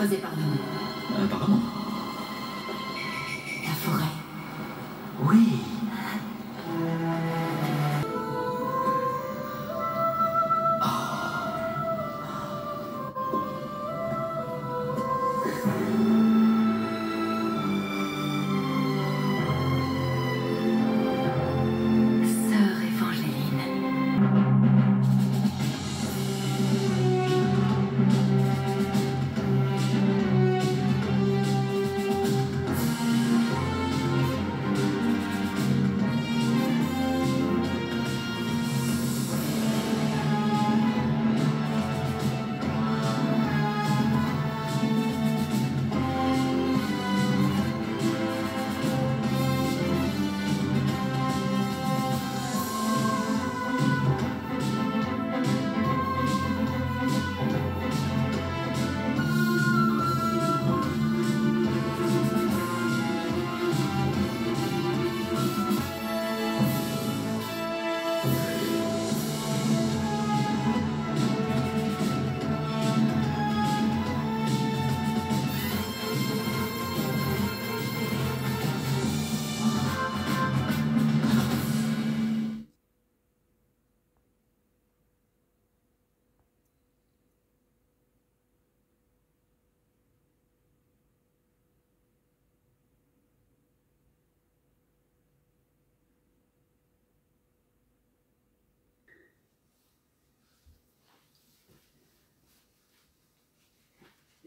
creusé par nous. Apparemment. La forêt. Oui. Sœur Évangeline.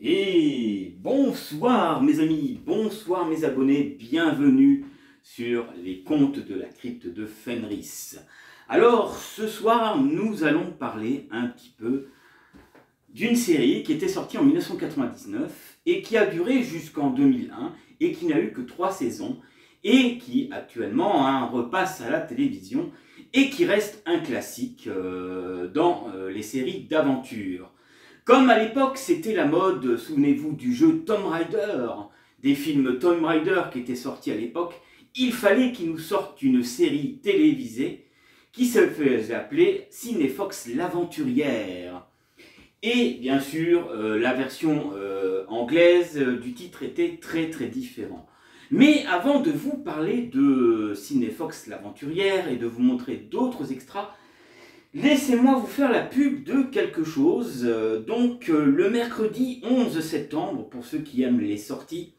Et bonsoir mes amis, bonsoir mes abonnés, bienvenue sur les contes de la crypte de Fenris. Alors ce soir nous allons parler un petit peu d'une série qui était sortie en 1999 et qui a duré jusqu'en 2001 et qui n'a eu que 3 saisons et qui actuellement repasse à la télévision et qui reste un classique dans les séries d'aventure. Comme à l'époque, c'était la mode, souvenez-vous du jeu Tomb Raider, des films Tomb Raider qui étaient sortis à l'époque, il fallait qu'ils nous sortent une série télévisée qui se faisait appeler Cinefox l'Aventurière. Et bien sûr, la version anglaise du titre était très différente. Mais avant de vous parler de Cinefox l'Aventurière et de vous montrer d'autres extras, laissez-moi vous faire la pub de quelque chose. Le mercredi 11 septembre, pour ceux qui aiment les sorties,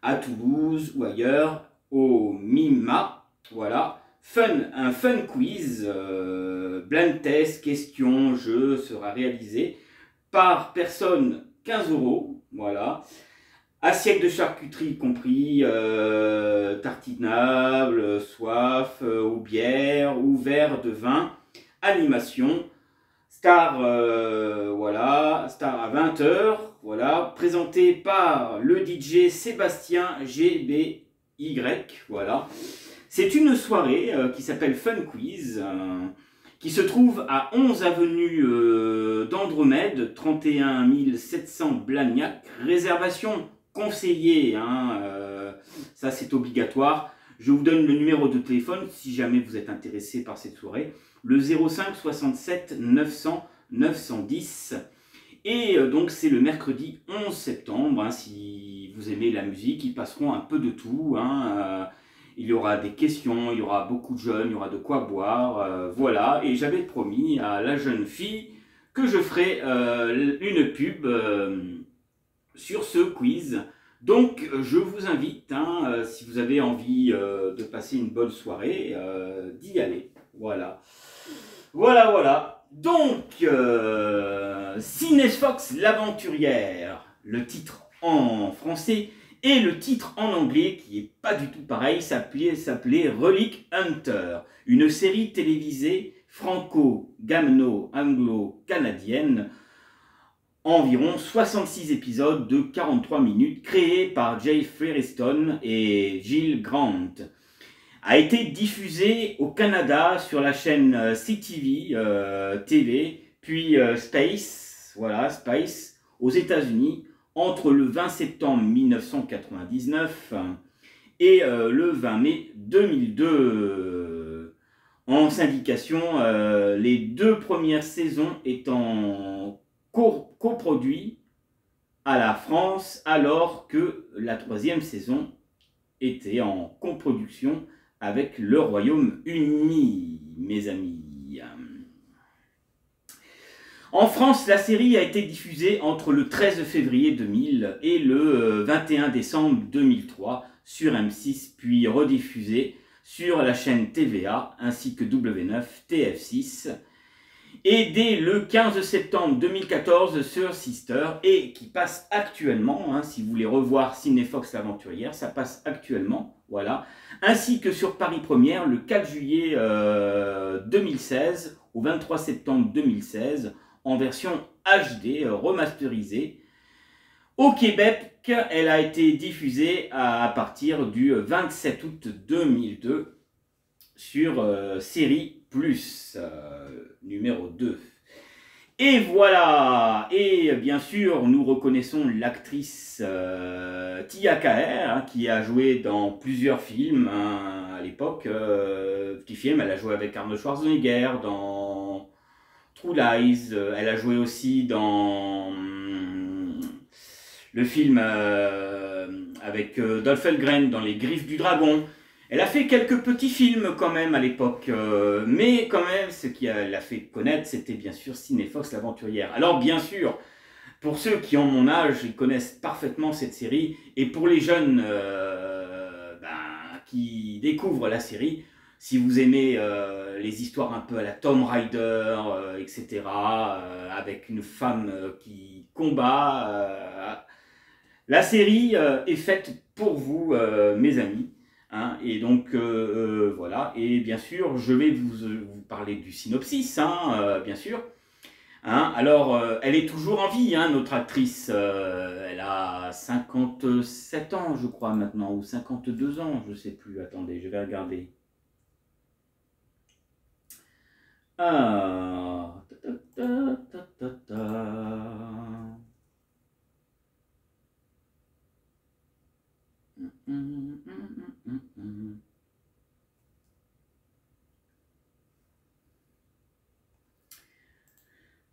à Toulouse ou ailleurs, au MIMA, voilà, un fun quiz, blind test, questions, jeux sera réalisé par personne 15 €, voilà. Assiette de charcuterie compris, tartinable, soif, ou bière, ou verre de vin. Animation, star, voilà, star à 20 h, voilà, présenté par le DJ Sébastien GBY, voilà. C'est une soirée qui s'appelle Fun Quiz, qui se trouve à 11 avenue d'Andromède, 31 700 Blagnac, réservation conseillée, ça c'est obligatoire. Je vous donne le numéro de téléphone si jamais vous êtes intéressé par cette soirée, le 05 67 900 910. Et donc c'est le mercredi 11 septembre, si vous aimez la musique, ils passeront un peu de tout. Il y aura des questions, il y aura beaucoup de jeunes, il y aura de quoi boire, voilà. Et j'avais promis à la jeune fille que je ferai une pub sur ce quiz. Donc je vous invite, si vous avez envie de passer une bonne soirée, d'y aller. Voilà. Voilà. Donc, Cinefox l'Aventurière, le titre en français, et le titre en anglais, qui est pas du tout pareil, s'appelait Relic Hunter, une série télévisée franco-anglo-canadienne, environ 66 épisodes de 43 minutes, créée par Jay Firestone et Jill Grant. A été diffusée au Canada sur la chaîne CTV TV, puis Space, voilà, Space, aux États-Unis, entre le 20 septembre 1999 et le 20 mai 2002. En syndication, les 2 premières saisons étant coproduites à la France, alors que la 3e saison était en coproduction avec le Royaume-Uni, mes amis. En France, la série a été diffusée entre le 13 février 2000 et le 21 décembre 2003 sur M6, puis rediffusée sur la chaîne TVA ainsi que W9, TF6, et dès le 15 septembre 2014 sur Sister, et qui passe actuellement, hein, si vous voulez revoir Cinéfox l'Aventurière, ça passe actuellement, voilà, ainsi que sur Paris Première le 4 juillet 2016 au 23 septembre 2016, en version HD remasterisée. Au Québec, elle a été diffusée à partir du 27 août 2002 sur Série Plus, numéro 2. Et voilà, et bien sûr, nous reconnaissons l'actrice Tia Carrere, hein, qui a joué dans plusieurs films hein, à l'époque. Petit film, elle a joué avec Arnold Schwarzenegger dans True Lies, elle a joué aussi dans le film avec Dolph Lundgren dans Les Griffes du Dragon. Elle a fait quelques petits films quand même à l'époque, mais quand même ce qui l'a fait connaître, c'était bien sûr Cinéfox l'Aventurière. Alors bien sûr, pour ceux qui ont mon âge, ils connaissent parfaitement cette série, et pour les jeunes qui découvrent la série, si vous aimez les histoires un peu à la Tomb Raider, etc., avec une femme qui combat, la série est faite pour vous, mes amis. Hein, et donc voilà, et bien sûr je vais vous parler du synopsis, hein, bien sûr. Hein, alors elle est toujours en vie, hein, notre actrice, elle a 57 ans je crois maintenant, ou 52 ans, je sais plus, attendez, je vais regarder. Ah,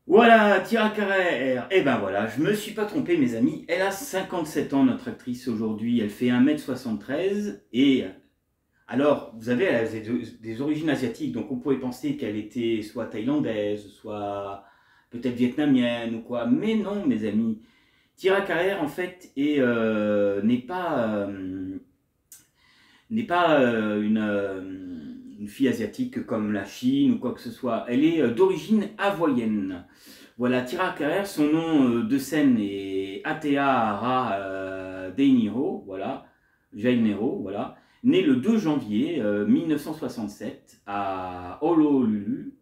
Voilà, Tia Carrere. Et ben voilà, je me suis pas trompé mes amis, elle a 57 ans notre actrice aujourd'hui, elle fait 1m73 et alors vous savez, elle a des origines asiatiques, donc on pourrait penser qu'elle était soit thaïlandaise, soit peut-être vietnamienne ou quoi, mais non mes amis. Tia Carrere en fait n'est pas une fille asiatique comme la Chine ou quoi que ce soit. Elle est d'origine hawaïenne. Voilà, Tia Carrere, son nom de scène est Ateaha Deiniro, voilà, Jainero, voilà. Née le 2 janvier 1967 à Honolulu,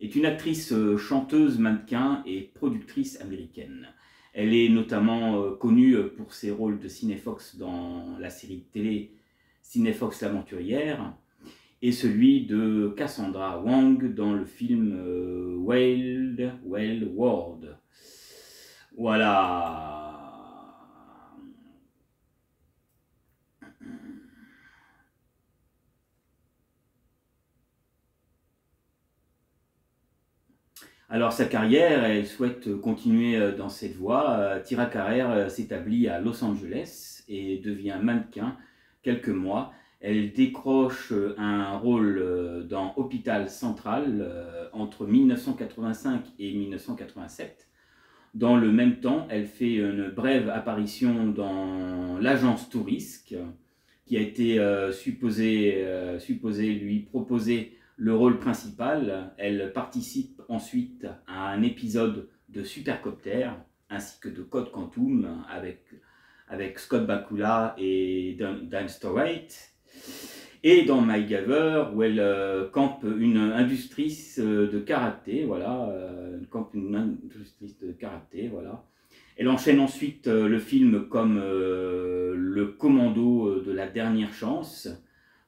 est une actrice, chanteuse, mannequin et productrice américaine. Elle est notamment connue pour ses rôles de Cinéfox dans la série de télé Cinéfox l'Aventurière et celui de Cassandra Wang dans le film Wild World. Voilà. Alors sa carrière, elle souhaite continuer dans cette voie. Tia Carrere s'établit à Los Angeles et devient mannequin quelques mois. Elle décroche un rôle dans Hôpital Central entre 1985 et 1987. Dans le même temps, elle fait une brève apparition dans l'agence Tourisque, qui a été supposé lui proposer le rôle principal. Elle participe ensuite à un épisode de Supercopter ainsi que de Code Quantum avec Scott Bakula et Dan Stewart. Et dans MacGyver, où elle campe une industrice de karaté, voilà, voilà. Elle enchaîne ensuite le film comme Le Commando de la dernière chance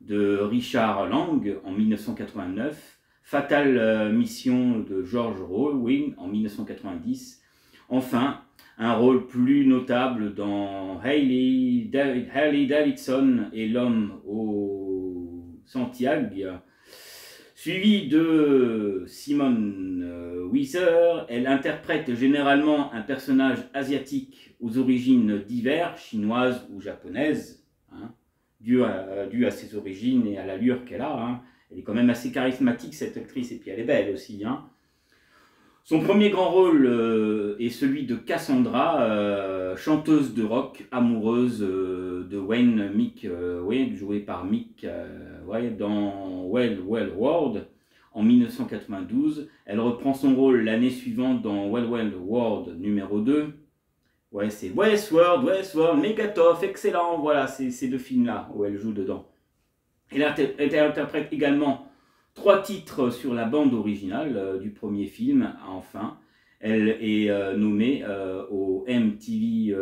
de Richard Lang en 1989, Fatal Mission de George Rowan en 1990, enfin un rôle plus notable dans Harley Davidson et l'homme au Santiago Suivi de Simone Weiser. Elle interprète généralement un personnage asiatique aux origines diverses, chinoises ou japonaises, hein, dû à ses origines et à l'allure qu'elle a. Hein. Elle est quand même assez charismatique, cette actrice, et puis elle est belle aussi. Hein. Son premier grand rôle est celui de Cassandra, chanteuse de rock, amoureuse de Wayne Mick, joué par Mick dans Well Well World en 1992. Elle reprend son rôle l'année suivante dans Well Well World numéro 2. Ouais, c'est Westworld, Megatoff, excellent, voilà, c'est ces deux films-là où elle joue dedans. Elle interprète également 3 titres sur la bande originale du premier film, enfin. Elle est nommée au MTV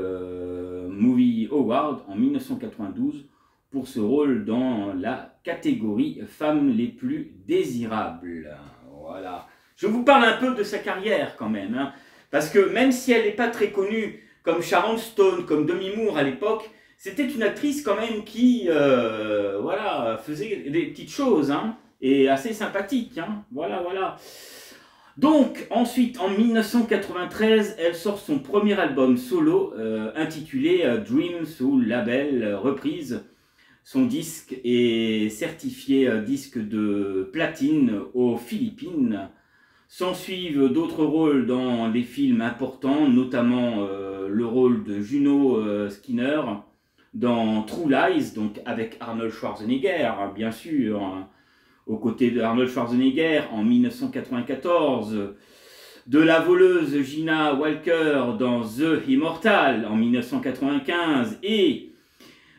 Movie Award en 1992 pour ce rôle dans la catégorie Femmes les plus désirables. Voilà. Je vous parle un peu de sa carrière quand même, hein, parce que même si elle n'est pas très connue comme Sharon Stone, comme Demi Moore à l'époque, c'était une actrice quand même qui voilà, faisait des petites choses, hein, et assez sympathique. Hein, voilà. Donc, ensuite, en 1993, elle sort son premier album solo intitulé Dream sous label Reprise. Son disque est certifié disque de platine aux Philippines. S'en suivent d'autres rôles dans des films importants, notamment le rôle de Juno Skinner dans True Lies, donc avec Arnold Schwarzenegger, hein, bien sûr, hein, aux côtés de Arnold Schwarzenegger en 1994, de la voleuse Gina Walker dans The Immortal en 1995 et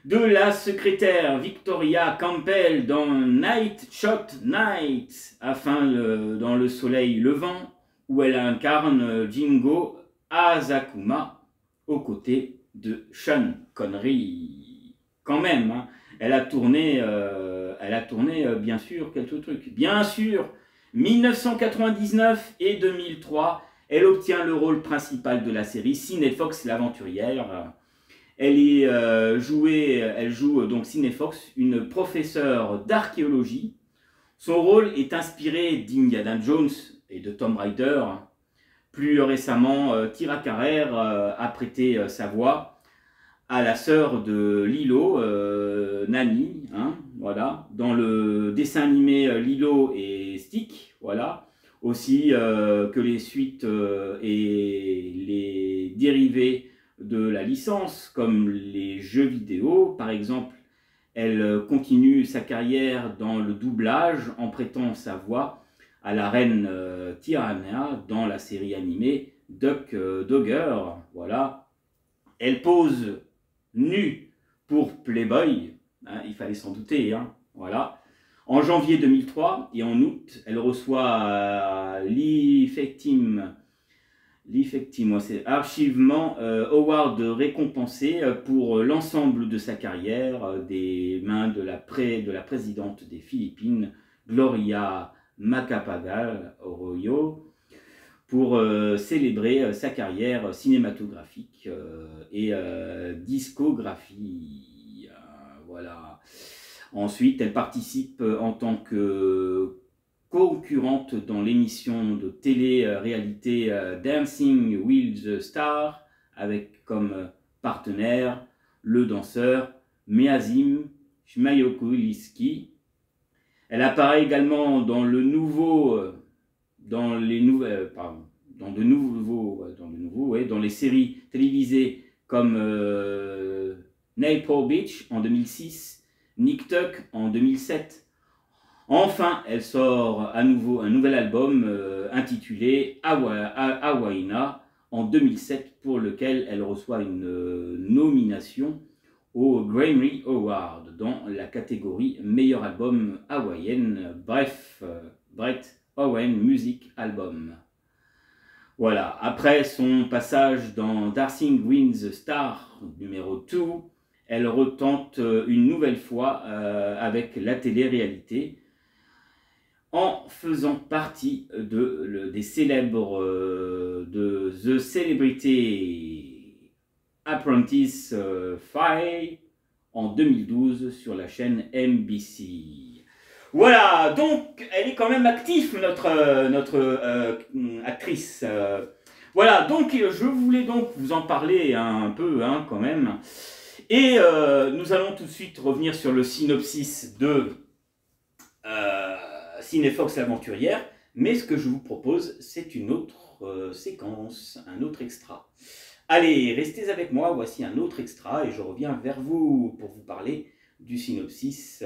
de la secrétaire Victoria Campbell dans Night Shot Night, dans Le Soleil Levant, où elle incarne Jingo Asakuma aux côtés de Sean Connery. Quand même, hein, elle a tourné bien sûr quelques trucs. Bien sûr, 1999 et 2003, elle obtient le rôle principal de la série Cinefox l'aventurière. Elle joue donc Cinefox, une professeure d'archéologie. Son rôle est inspiré d'Indiana Jones et de Tomb Raider. Plus récemment, Tira Carrère a prêté sa voix à la sœur de Lilo, Nani, hein, voilà, dans le dessin animé Lilo et Stick, voilà, aussi que les suites et les dérivés de la licence, comme les jeux vidéo. Par exemple, elle continue sa carrière dans le doublage en prêtant sa voix à la reine Tirana dans la série animée Duck Dogger. Voilà. Elle pose nue pour Playboy, hein, il fallait s'en douter, hein, voilà. En janvier 2003 et en août, elle reçoit l'Effectim, c'est Archivement Award récompensé pour l'ensemble de sa carrière des mains de la présidente des Philippines, Gloria Macapagal Arroyo, pour célébrer sa carrière cinématographique et discographie. Voilà. Ensuite, elle participe en tant que concurrente dans l'émission de télé-réalité Dancing with the Stars, avec comme partenaire le danseur Meazim Shmayokuliski. Elle apparaît également dans les séries télévisées comme Newport Beach en 2006, Nick Tuck en 2007. Enfin, elle sort à nouveau un nouvel album intitulé Hawaïna en 2007, pour lequel elle reçoit une nomination au Grammy Award dans la catégorie meilleur album hawaïenne, Brett Owen Music Album. Voilà, après son passage dans Dancing with the Stars numéro 2, elle retente une nouvelle fois avec la télé-réalité, en faisant partie des célèbres de The Celebrity Apprentice File en 2012 sur la chaîne NBC. Voilà, donc elle est quand même active, notre actrice. Voilà, donc je voulais donc vous en parler un peu hein, quand même. Et nous allons tout de suite revenir sur le synopsis de Cinefox l'aventurière. Mais ce que je vous propose, c'est une autre séquence, un autre extra. Allez, restez avec moi, voici un autre extra et je reviens vers vous pour vous parler du synopsis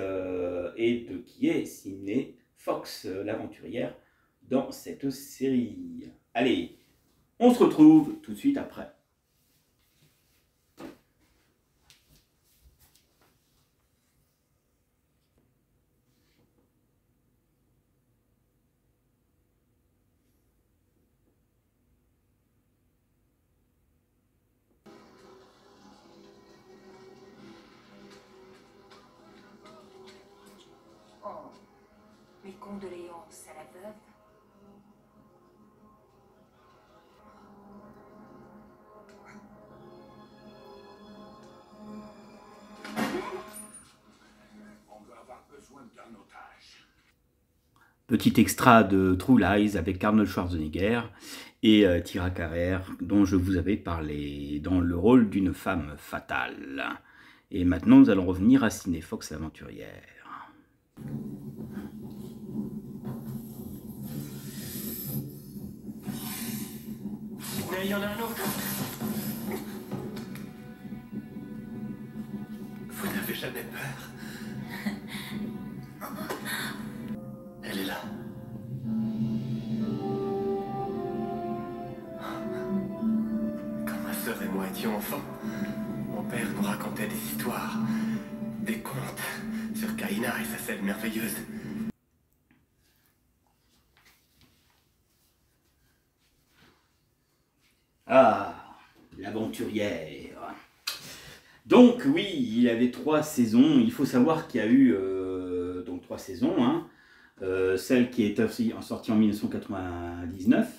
et de qui est Cinefox l'aventurière dans cette série. Allez, on se retrouve tout de suite après. Oh, mes condoléances à la veuve. On va avoir besoin d'un otage. Petit extra de True Lies avec Arnold Schwarzenegger et Tira Carrère, dont je vous avais parlé, dans le rôle d'une femme fatale. Et maintenant, nous allons revenir à Cinefox l'aventurière. Mais il y en a un autre. Vous n'avez jamais peur? Elle est là. Quand ma sœur et moi étions enfants, mon père nous racontait des histoires, des contes sur Kaina et sa selle merveilleuse. Ah, l'aventurière. Donc oui, il y avait 3 saisons. Il faut savoir qu'il y a eu donc 3 saisons. Hein. Celle qui est aussi sortie en 1999.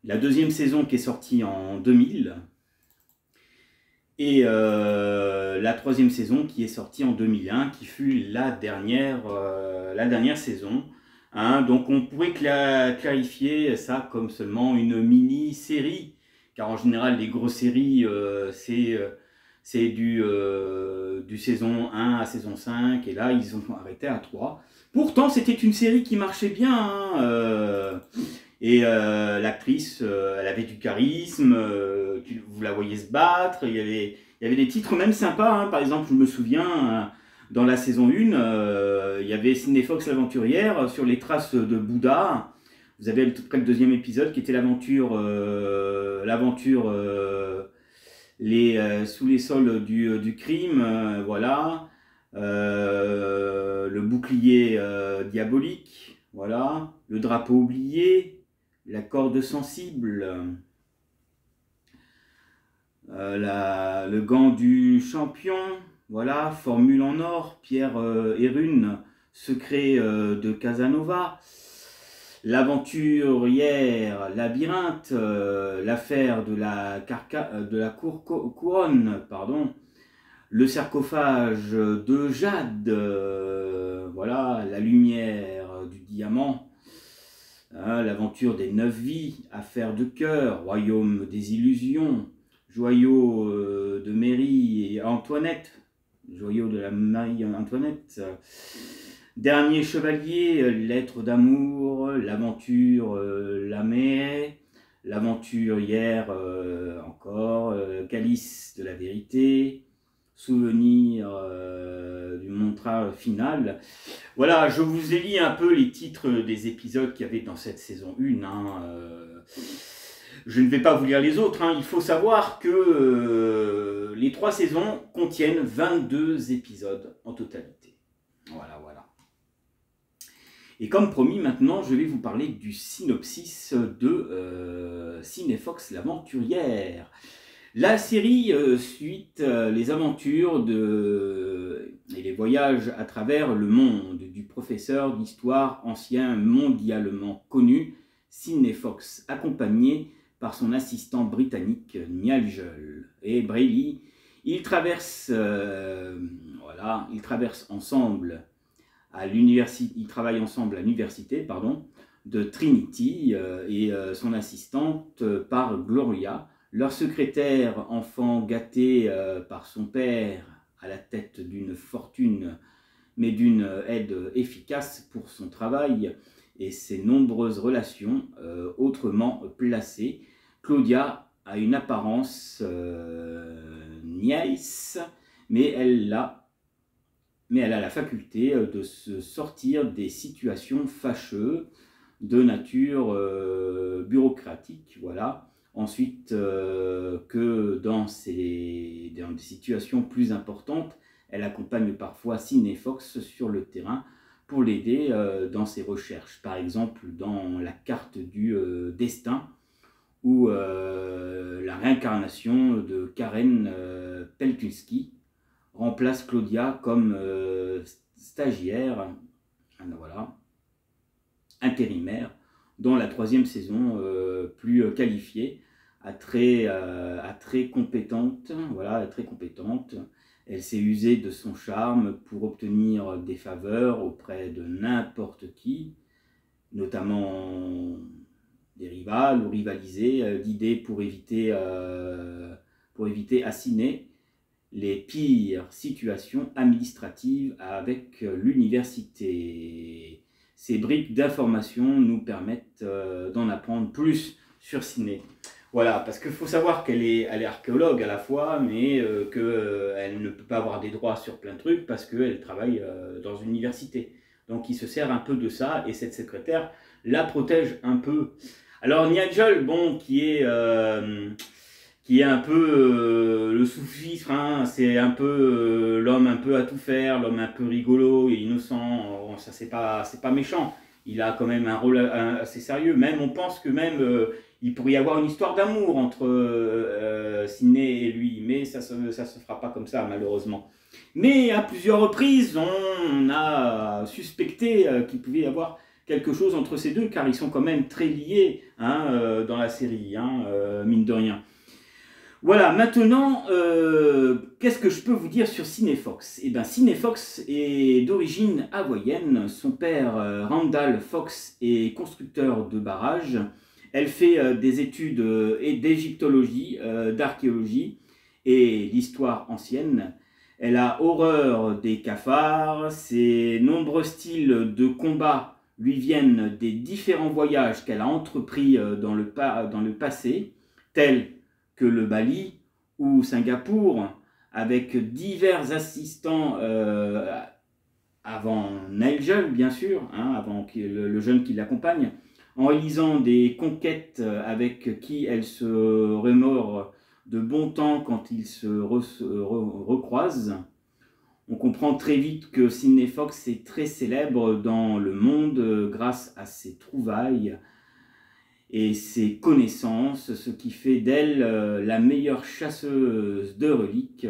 La deuxième saison qui est sortie en 2000. Et la troisième saison qui est sortie en 2001, qui fut la dernière saison. Hein, donc on pourrait clarifier ça comme seulement une mini-série, car en général les grosses séries c'est du saison 1 à saison 5, et là ils ont arrêté à 3. Pourtant c'était une série qui marchait bien, hein, et l'actrice elle avait du charisme, vous la voyez se battre, il y avait des titres même sympas, hein, par exemple je me souviens... Dans la saison 1, il y avait Cinefox l'aventurière sur les traces de Bouddha. Vous avez le deuxième épisode qui était l'aventure sous les sols du crime, voilà. Le bouclier diabolique, voilà. Le drapeau oublié, la corde sensible, le gant du champion. Voilà, formule en or, pierre et rune, secret de Casanova, l'aventurière, labyrinthe, l'affaire de la couronne, pardon, le sarcophage de jade, voilà, la lumière du diamant, hein, l'aventure des 9 vies, affaire de cœur, royaume des illusions, joyau de Mary et Antoinette, joyau de la Marie-Antoinette, dernier chevalier, lettre d'amour, l'aventure, la Méhaie, l'aventurière encore, calice de la vérité, souvenir du mantra final. Voilà, je vous ai lu un peu les titres des épisodes qu'il y avait dans cette saison 1. Hein, je ne vais pas vous lire les autres, hein. Il faut savoir que les 3 saisons contiennent 22 épisodes en totalité. Voilà, voilà. Et comme promis, maintenant, je vais vous parler du synopsis de Cinefox l'aventurière. La série suit les aventures et les voyages à travers le monde du professeur d'histoire ancien mondialement connu, Cinefox, accompagné par son assistant britannique Nigel et Brayley. Ils traversent ensemble à l'université, ils travaillent ensemble à l'université, pardon, de Trinity et son assistante par Gloria. Leur secrétaire, enfant gâté par son père à la tête d'une fortune, mais d'une aide efficace pour son travail et ses nombreuses relations autrement placées. Claudia a une apparence niaise, mais elle a la faculté de se sortir des situations fâcheuses de nature bureaucratique, voilà. Ensuite, que dans des situations plus importantes, elle accompagne parfois Sidney Fox sur le terrain pour l'aider dans ses recherches. Par exemple, dans la carte du destin, ou la réincarnation de Karen Pelkulski remplace Claudia comme stagiaire, voilà, intérimaire, dans la 3e saison plus qualifiée, très compétente, voilà, très compétente. Elle s'est usée de son charme pour obtenir des faveurs auprès de n'importe qui, notamment des rivales ou rivaliser, d'idées pour éviter à Sidney les pires situations administratives avec l'université. Ces briques d'information nous permettent d'en apprendre plus sur Sidney. Voilà, parce qu'il faut savoir qu'elle est archéologue à la fois, mais qu'elle ne peut pas avoir des droits sur plein de trucs parce qu'elle travaille dans une université. Donc il se sert un peu de ça, et cette secrétaire la protège un peu. Alors Nigel, bon, qui est un peu le sous-fifre, hein, c'est un peu l'homme un peu à tout faire, l'homme un peu rigolo et innocent, ça c'est pas méchant, il a quand même un rôle assez sérieux, même on pense que même il pourrait y avoir une histoire d'amour entre Sidney et lui, mais ça se fera pas comme ça malheureusement. Mais à plusieurs reprises, on a suspecté qu'il pouvait y avoir quelque chose entre ces deux, car ils sont quand même très liés hein, dans la série, hein, mine de rien. Voilà, maintenant, qu'est-ce que je peux vous dire sur Sidney Fox? Eh bien, Sidney Fox est d'origine hawaïenne. Son père, Randall Fox, est constructeur de barrages. Elle fait des études d'égyptologie, d'archéologie et d'histoire ancienne. Elle a horreur des cafards. Ses nombreux styles de combat lui viennent des différents voyages qu'elle a entrepris dans le passé, tels que le Bali ou Singapour, avec divers assistants avant Nigel, bien sûr, hein, avant le jeune qui l'accompagne, en réalisant des conquêtes avec qui elle se remémore de bon temps quand ils se recroisent. On comprend très vite que Sidney Fox est très célèbre dans le monde grâce à ses trouvailles et ses connaissances, ce qui fait d'elle la meilleure chasseuse de reliques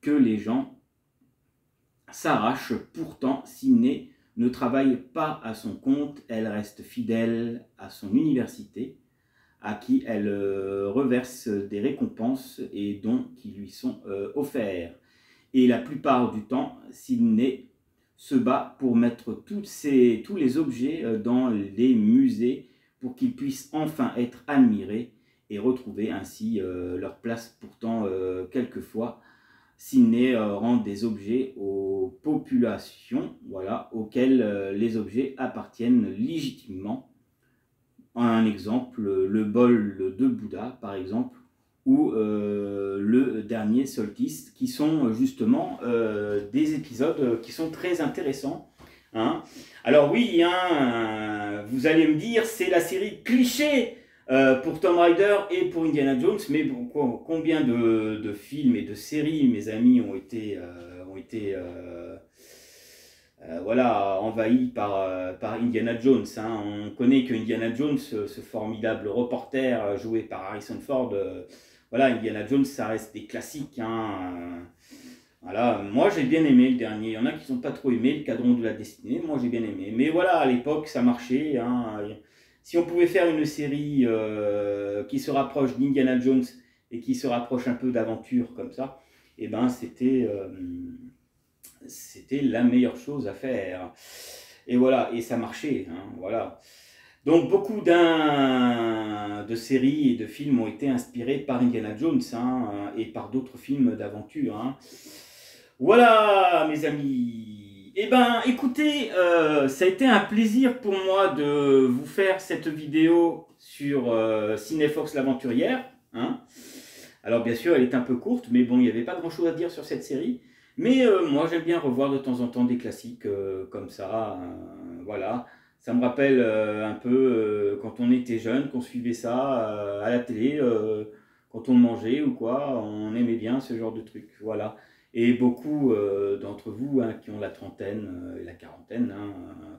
que les gens s'arrachent. Pourtant, Sidney ne travaille pas à son compte, elle reste fidèle à son université, à qui elle reverse des récompenses et dons qui lui sont offerts. Et la plupart du temps, Sidney se bat pour mettre tous les objets dans les musées pour qu'ils puissent enfin être admirés et retrouver ainsi leur place. Pourtant, quelquefois, Sidney rend des objets aux populations, voilà, auxquelles les objets appartiennent légitimement. Un exemple, le bol de Bouddha, par exemple, ou le dernier solstice, qui sont justement des épisodes qui sont très intéressants. Hein. Alors oui, hein, vous allez me dire, c'est la série cliché pour Tomb Raider et pour Indiana Jones, mais bon, combien de films et de séries, mes amis, ont été voilà, envahis par Indiana Jones. Hein. On connaît que Indiana Jones, ce formidable reporter joué par Harrison Ford, voilà, Indiana Jones, ça reste des classiques. Hein. Voilà, moi j'ai bien aimé le dernier. Il y en a qui n'ont pas trop aimé, le Cadran de la Destinée. Moi j'ai bien aimé. Mais voilà, à l'époque ça marchait. Hein. Si on pouvait faire une série qui se rapproche d'Indiana Jones et qui se rapproche un peu d'aventure comme ça, eh ben c'était c'était la meilleure chose à faire. Et voilà, et ça marchait, hein, voilà. Donc beaucoup de séries et de films ont été inspirés par Indiana Jones, hein, et par d'autres films d'aventure, hein. Voilà, mes amis. Eh ben, écoutez, ça a été un plaisir pour moi de vous faire cette vidéo sur Cinefox l'Aventurière, hein. Alors bien sûr, elle est un peu courte, mais bon, il n'y avait pas grand-chose à dire sur cette série. Mais moi, j'aime bien revoir de temps en temps des classiques comme ça, voilà. Ça me rappelle un peu quand on était jeune, qu'on suivait ça à la télé, quand on mangeait ou quoi, on aimait bien ce genre de truc, voilà. Et beaucoup d'entre vous, hein, qui ont la trentaine et la quarantaine, hein,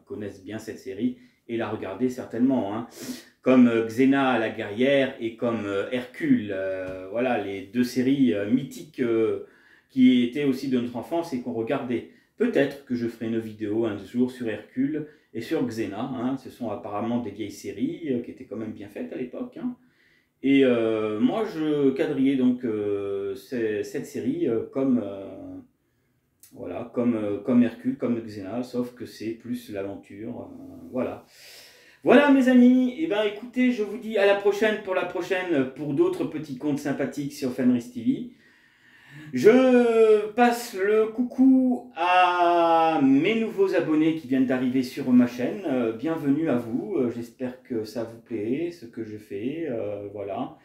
connaissent bien cette série et la regardaient certainement, hein. Comme Xena la guerrière et comme Hercule, voilà les deux séries mythiques qui étaient aussi de notre enfance et qu'on regardait. Peut-être que je ferai une vidéo un jour sur Hercule et sur Xena, hein. Ce sont apparemment des vieilles séries qui étaient quand même bien faites à l'époque, hein. Et moi je quadrillais donc cette série comme, voilà, comme Hercule, comme Xena, sauf que c'est plus l'aventure, voilà. Voilà mes amis, et ben écoutez, je vous dis à la prochaine pour d'autres petits contes sympathiques sur Fenris TV. Je passe le coucou à mes nouveaux abonnés qui viennent d'arriver sur ma chaîne. Bienvenue à vous, j'espère que ça vous plaît, ce que je fais, voilà.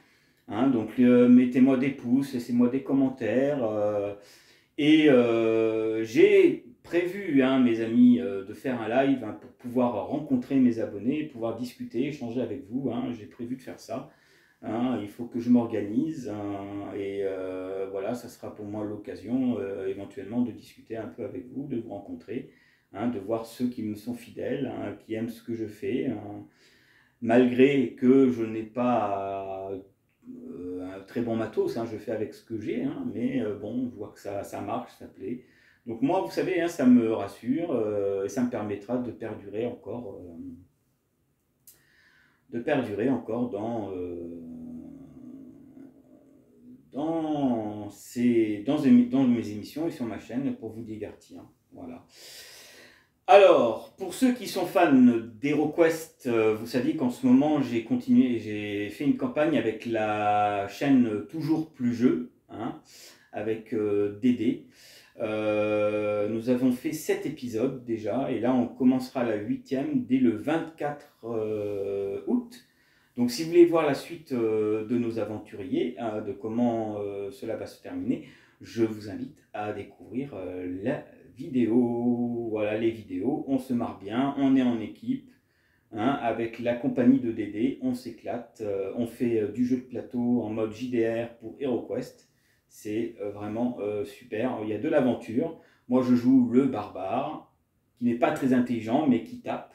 Hein, donc mettez-moi des pouces, laissez-moi des commentaires. Et j'ai prévu, hein, mes amis, de faire un live, hein, pour pouvoir rencontrer mes abonnés, pouvoir discuter, échanger avec vous, hein. J'ai prévu de faire ça. Hein, il faut que je m'organise, hein, et voilà, ça sera pour moi l'occasion éventuellement de discuter un peu avec vous, de vous rencontrer, hein, de voir ceux qui me sont fidèles, hein, qui aiment ce que je fais, hein, malgré que je n'ai pas un très bon matos, hein, je fais avec ce que j'ai, hein, mais bon, je vois que ça marche, ça plaît. Donc moi, vous savez, hein, ça me rassure et ça me permettra de perdurer encore dans mes émissions et sur ma chaîne pour vous divertir. Voilà. Alors, pour ceux qui sont fans d'HeroQuest, vous savez qu'en ce moment, j'ai fait une campagne avec la chaîne Toujours Plus Jeu, hein, avec Dédé. Nous avons fait 7 épisodes déjà, et là on commencera la 8e dès le 24 août. Donc si vous voulez voir la suite de nos aventuriers, de comment cela va se terminer, je vous invite à découvrir la vidéo. Voilà les vidéos, on se marre bien, on est en équipe, hein, avec la compagnie de Dédé, on s'éclate, on fait du jeu de plateau en mode JDR pour HeroQuest. C'est vraiment super, il y a de l'aventure. Moi je joue le barbare, qui n'est pas très intelligent mais qui tape.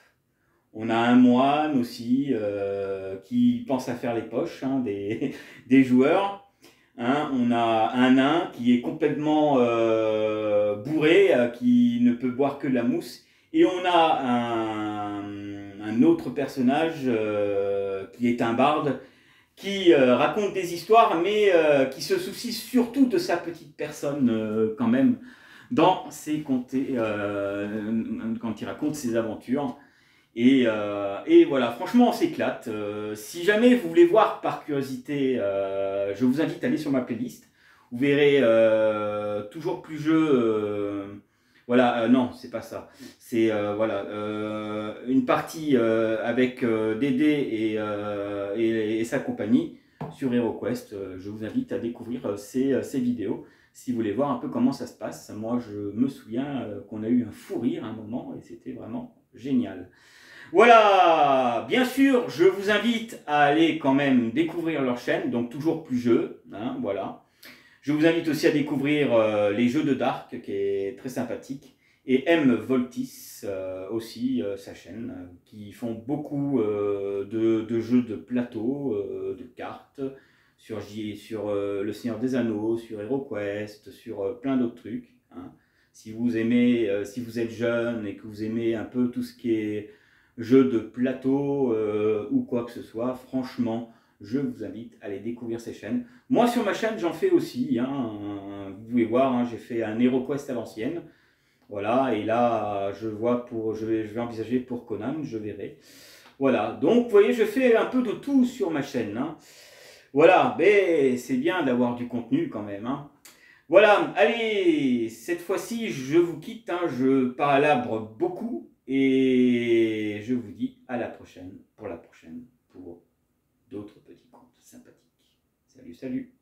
On a un moine aussi qui pense à faire les poches, hein, des joueurs. Hein. On a un nain qui est complètement bourré, qui ne peut boire que de la mousse. Et on a un autre personnage qui est un barde, qui raconte des histoires, mais qui se soucie surtout de sa petite personne quand même, dans ses contes, quand il raconte ses aventures. Et voilà, franchement, on s'éclate. Si jamais vous voulez voir par curiosité, je vous invite à aller sur ma playlist. Vous verrez Toujours Plus Jeu. Voilà, non, c'est pas ça. C'est voilà, une partie avec Dédé et sa compagnie sur HeroQuest. Je vous invite à découvrir ces vidéos si vous voulez voir un peu comment ça se passe. Moi, je me souviens qu'on a eu un fou rire à un moment et c'était vraiment génial. Voilà, bien sûr, je vous invite à aller quand même découvrir leur chaîne, donc Toujours Plus Jeu, hein, voilà. Je vous invite aussi à découvrir les jeux de Dark, qui est très sympathique, et M. Voltis, aussi, sa chaîne, qui font beaucoup de jeux de plateau, de cartes, sur Le Seigneur des Anneaux, sur HeroQuest, sur plein d'autres trucs, hein. Si vous aimez, si vous êtes jeune et que vous aimez un peu tout ce qui est jeux de plateau ou quoi que ce soit, franchement, je vous invite à aller découvrir ces chaînes. Moi, sur ma chaîne, j'en fais aussi, hein, vous pouvez voir, hein, j'ai fait un HeroQuest à l'ancienne, Voilà, et là, je vais envisager pour Conan, je verrai. Voilà, donc vous voyez, je fais un peu de tout sur ma chaîne. Hein. Voilà, mais c'est bien d'avoir du contenu quand même. Hein. Voilà, allez, cette fois-ci, je vous quitte. Hein, je palabre beaucoup et je vous dis à la prochaine, pour d'autres petits contes sympathiques. Salut, salut.